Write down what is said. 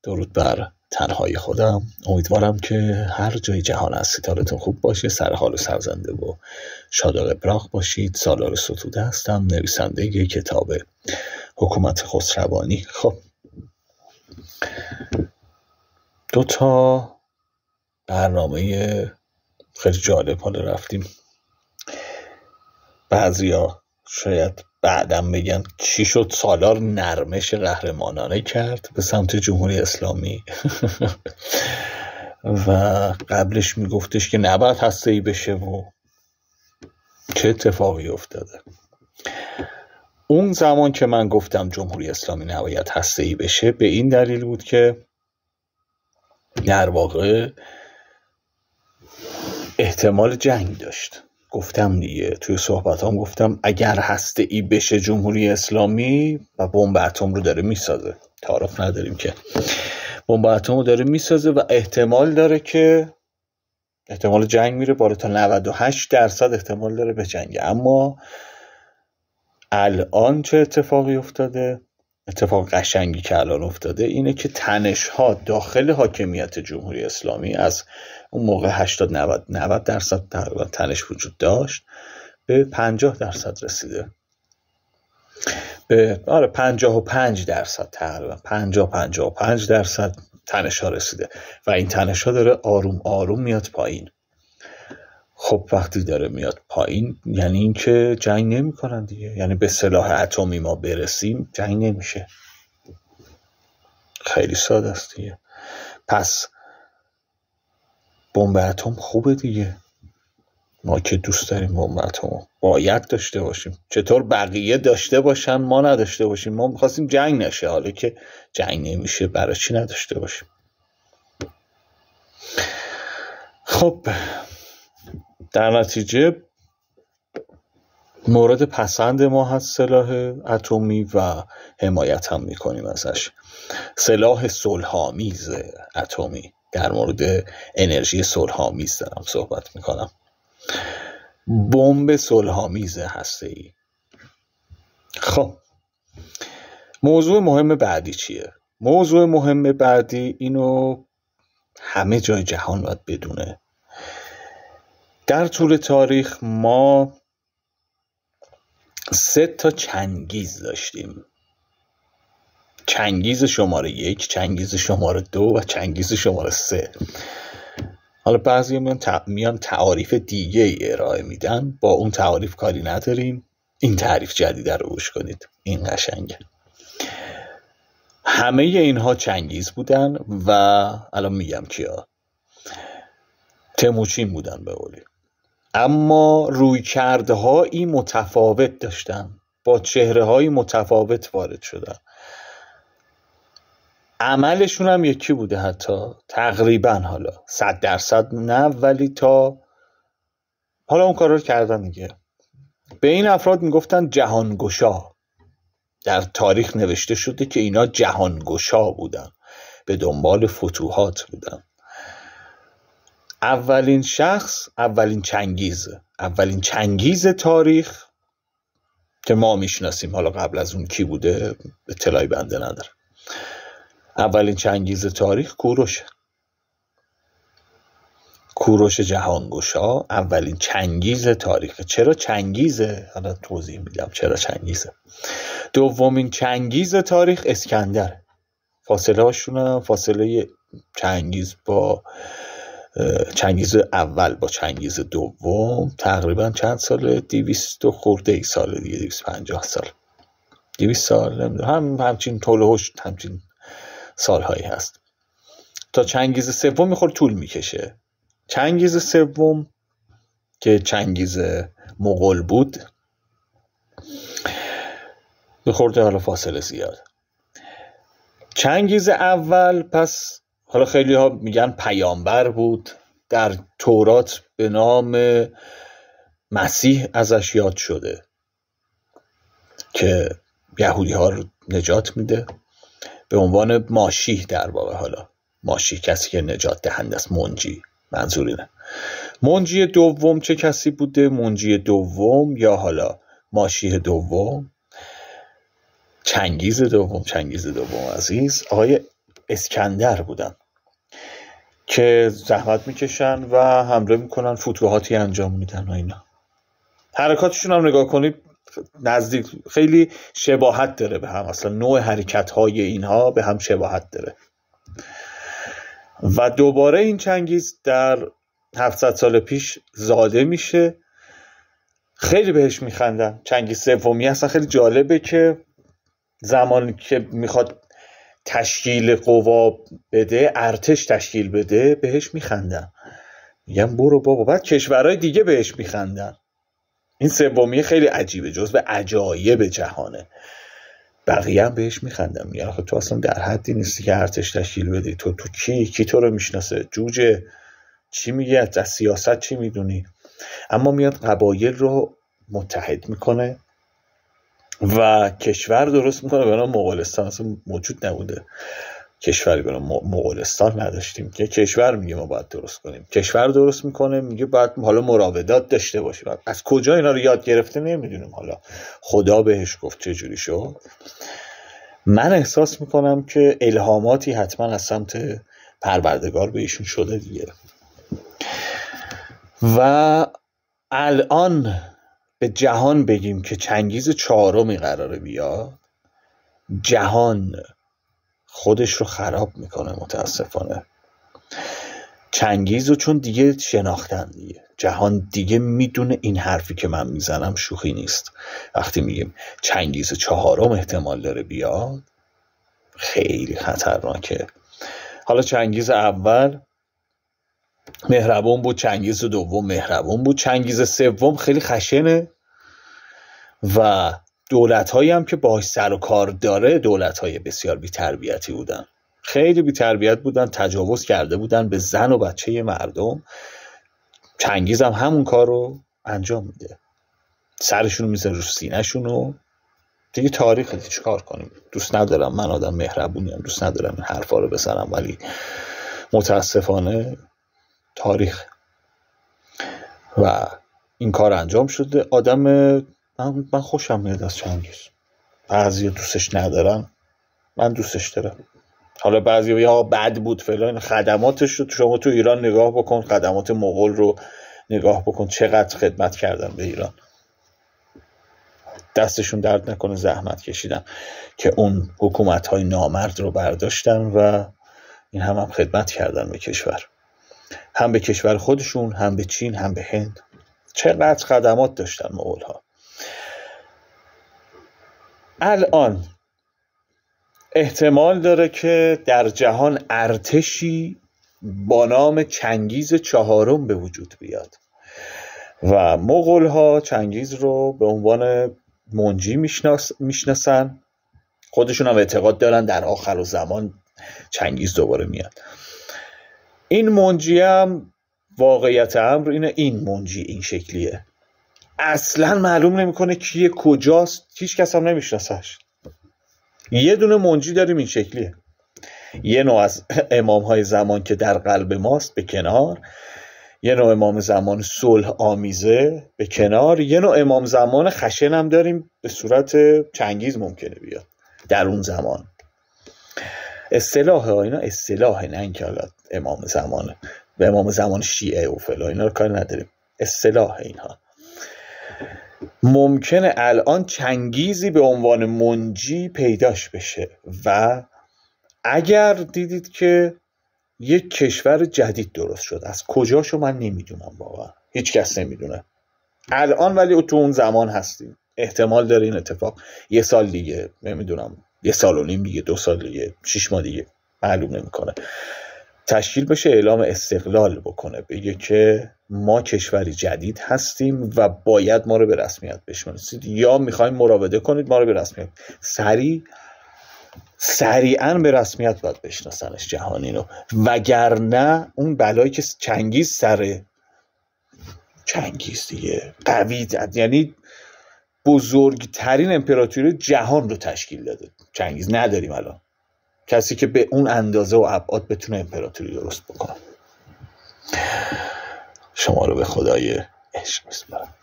درود بر تنهای خودم. امیدوارم که هر جای جهان از ستارتون خوب باشه، سر حال و سرزنده و شاداب ابراق باشید. سالار ستوده هستم، نویسنده کتاب حکومت خسروانی. خب 2 برنامه خیلی جالب حالا رفتیم. بعضیا شاید بعدم بگن چی شد سالار نرمش قهرمانانه کرد به سمت جمهوری اسلامی و قبلش میگفتش که نباید هسته‌ای بشه و چه اتفاقی افتاده. اون زمان که من گفتم جمهوری اسلامی نباید هسته‌ای بشه به این دلیل بود که در واقع احتمال جنگ داشت. گفتم دیگه توی صحبتام گفتم اگر هسته‌ای بشه جمهوری اسلامی و بمب اتم رو داره میسازه، تعارف نداریم که بمب اتم رو داره میسازه و احتمال داره که احتمال جنگ میره بالا تا 98% احتمال داره به جنگ. اما الان چه اتفاقی افتاده؟ اتفاق قشنگی که الان افتاده اینه که تنش ها داخل حاکمیت جمهوری اسلامی از اون موقع 80-90% تقریبا تنش وجود داشت به 50% رسیده، به 55% تقریبا 55% تنش ها رسیده و این تنش ها داره آروم آروم میاد پایین. خب وقتی داره میاد پایین یعنی این که جنگ نمی کنن دیگه، یعنی به سلاح اتمی ما برسیم جنگ نمیشه. خیلی ساده است دیگه. پس بمب اتم خوبه دیگه، ما که دوست داریم بمب اتم باید داشته باشیم. چطور بقیه داشته باشن ما نداشته باشیم؟ ما می‌خواستیم جنگ نشه، حالا که جنگ نمیشه برای چی نداشته باشیم؟ خب در نتیجه مورد پسند ما هست سلاح اتمی و حمایت هم میکنیم ازش. سلاح صلح‌آمیز اتمی، در مورد انرژی صلح‌آمیز دارم صحبت میکنم. بمب صلح‌آمیز هسته‌ای. خب موضوع مهم بعدی چیه؟ موضوع مهم بعدی اینو همه جای جهان باید بدونه. در طول تاریخ ما 3 چنگیز داشتیم: چنگیز شماره 1، چنگیز شماره 2 و چنگیز شماره 3. حالا بعضی میان تعاریف دیگه ای ارائه میدن، با اون تعاریف کاری نداریم. این تعریف جدید رو گوش کنید، این قشنگه. همه اینها چنگیز بودن و الان میگم کیا. تموچین بودن به قولی، اما رویکردهایی متفاوت داشتن، با چهره‌های متفاوت وارد شدن. عملشون هم یکی بوده، حتی تقریبا، حالا 100% نه ولی تا حالا اون کار رو کردن دیگه. به این افراد میگفتن جهانگشا. در تاریخ نوشته شده که اینا جهانگشا بودن، به دنبال فتوحات بودن. اولین شخص، اولین چنگیز تاریخ که ما میشناسیم، حالا قبل از اون کی بوده اطلاعی بنده نداره. اولین چنگیز تاریخ کوروش جهانگشا اولین چنگیز تاریخ. چرا چنگیزه؟ حالا توضیح میدم چرا چنگیزه. دومین چنگیز تاریخ اسکندر. فاصله هاشون فاصله چنگیز با چنگیز اول با چنگیز دوم تقریبا چند ساله؟ 200 خورده ای ساله دیگه، 250 سال، 200 سال نمیدونم، همچین طولهوش همچین سالهایی هست. تا چنگیز سوم میخواد طول میکشه. چنگیز سوم که چنگیز مغول بود میخورده حالا فاصله زیاد. چنگیز اول پس حالا خیلی ها میگن پیامبر بود، در تورات به نام مسیح ازش یاد شده که یهودی ها رو نجات میده به عنوان ماشیح. در واقع حالا ماشیح کسی که نجات دهنده است، منجی منظور اینه. منجی دوم چه کسی بوده؟ منجی دوم یا حالا ماشیح دوم چنگیز دوم عزیز آقای اسکندر بودن که زحمت میکشن و حمله میکنن، فتوحاتی انجام میدن و اینا. حرکاتشون هم نگاه کنید نزدیک خیلی شباهت داره به هم، اصلا نوع حرکت های اینها به هم شباهت داره. و دوباره این چنگیز در 700 سال پیش زاده میشه. خیلی بهش میخندن. چنگیز سومی اصلا خیلی جالبه که زمانی که میخواد تشکیل قوا بده، ارتش تشکیل بده، بهش میخندن، میگن برو بابا. بعد کشورهای دیگه بهش میخندن. این سومیه خیلی عجیبه، جزو عجایب جهانه. بقیه هم بهش میخندن، میگن آخه تو اصلا در حدی نیستی که ارتش تشکیل بدی، تو کی تو رو میشناسه، جوجه چی میگه، از سیاست چی میدونی؟ اما میاد قبایل رو متحد میکنه و کشور درست میکنه به نام مغولستان. اصلا موجود نبوده کشوری به نام مغولستان، نداشتیم که کشور میگه ما باید درست کنیم. کشور درست میکنه، میگه باید حالا مراودات داشته باشیم. از کجا اینا رو یاد گرفته نمیدونیم، حالا خدا بهش گفت چه جوری شد. من احساس میکنم که الهاماتی حتما از سمت پروردگار به ایشون شده دیگه. و الان به جهان بگیم که چنگیز چهارمی قراره بیاد، جهان خودش رو خراب میکنه متاسفانه. چنگیز رو چون دیگه شناختن دیگه، جهان دیگه میدونه این حرفی که من میزنم شوخی نیست. وقتی میگیم چنگیز چهارم احتمال داره بیاد، خیلی خطرناکه. حالا چنگیز اول مهربون بود، چنگیز دوم مهربون بود، چنگیز سوم خیلی خشنه و دولت‌هایی هم که باهاش سر و کار داره دولت‌های بسیار بی‌تربیتی بودن، خیلی بی‌تربیت بودن، تجاوز کرده بودن به زن و بچه مردم. چنگیز هم همون کار رو انجام میده، سرشون رو میزه رو سینه‌شون و دیگه تاریخ دیگه چیکار کنیم. دوست ندارم، من آدم مهربونیم، دوست ندارم این حرفا رو بزنم، ولی متاسفانه تاریخ و این کار انجام شده. آدم من خوشم میاد از چنگیز. بعضی دوستش ندارن، من دوستش دارم. حالا بعضی یا بد بود فلان، خدماتش رو شما تو ایران نگاه بکن، خدمات مغول رو نگاه بکن، چقدر خدمت کردن به ایران، دستشون درد نکنه، زحمت کشیدن که اون حکومت‌های نامرد رو برداشتن و این هم خدمت کردن به کشور، هم به کشور خودشون، هم به چین، هم به هند. چقدر خدمات داشتن مغول‌ها. الان احتمال داره که در جهان ارتشی با نام چنگیز چهارم به وجود بیاد و مغول‌ها چنگیز رو به عنوان منجی میشناسن. خودشون هم اعتقاد دارن در آخر زمان چنگیز دوباره میاد. این منجی هم واقعیت امر اینه، این منجی این شکلیه، اصلا معلوم نمیکنه کیه، کجاست، هیچ کس هم نمیشناسش. یه دونه منجی داریم این شکلیه، یه نوع از امام های زمان که در قلب ماست به کنار، یه نوع امام زمان صلح آمیزه به کنار، یه نوع امام زمان خشن هم داریم به صورت چنگیز ممکنه بیاد در اون زمان. اصطلاح اینا اصطلاح، نه اینکه حالا امام زمان به امام زمان شیعه و فلان اینا رو کار نداریم، اصطلاح اینها. ممکنه الان چنگیزی به عنوان منجی پیداش بشه و اگر دیدید که یک کشور جدید درست شد، از کجاشو من نمیدونم، واقعا هیچ کس نمیدونه الان، ولی تو اون زمان هستیم. احتمال داره این اتفاق یه سال دیگه، نمیدونم، یه سال و نیم دیگه، 2 سال دیگه، 6 ماه دیگه، معلوم نمیکنه، تشکیل بشه، اعلام استقلال بکنه، بگه که ما کشوری جدید هستیم و باید ما رو به رسمیت بشناسید، یا میخوایم مراوده کنید ما رو به رسمیت. سریعا به رسمیت باید بشناسنش جهانی رو، وگرنه اون بلایی که چنگیز سر چنگیز دیگه قوی، یعنی بزرگترین امپراتوری جهان رو تشکیل داده چنگیز. نداریم الان کسی که به اون اندازه و ابعاد بتونه امپراتوری درست بکنه. شما رو به خدای عشق میسپارم.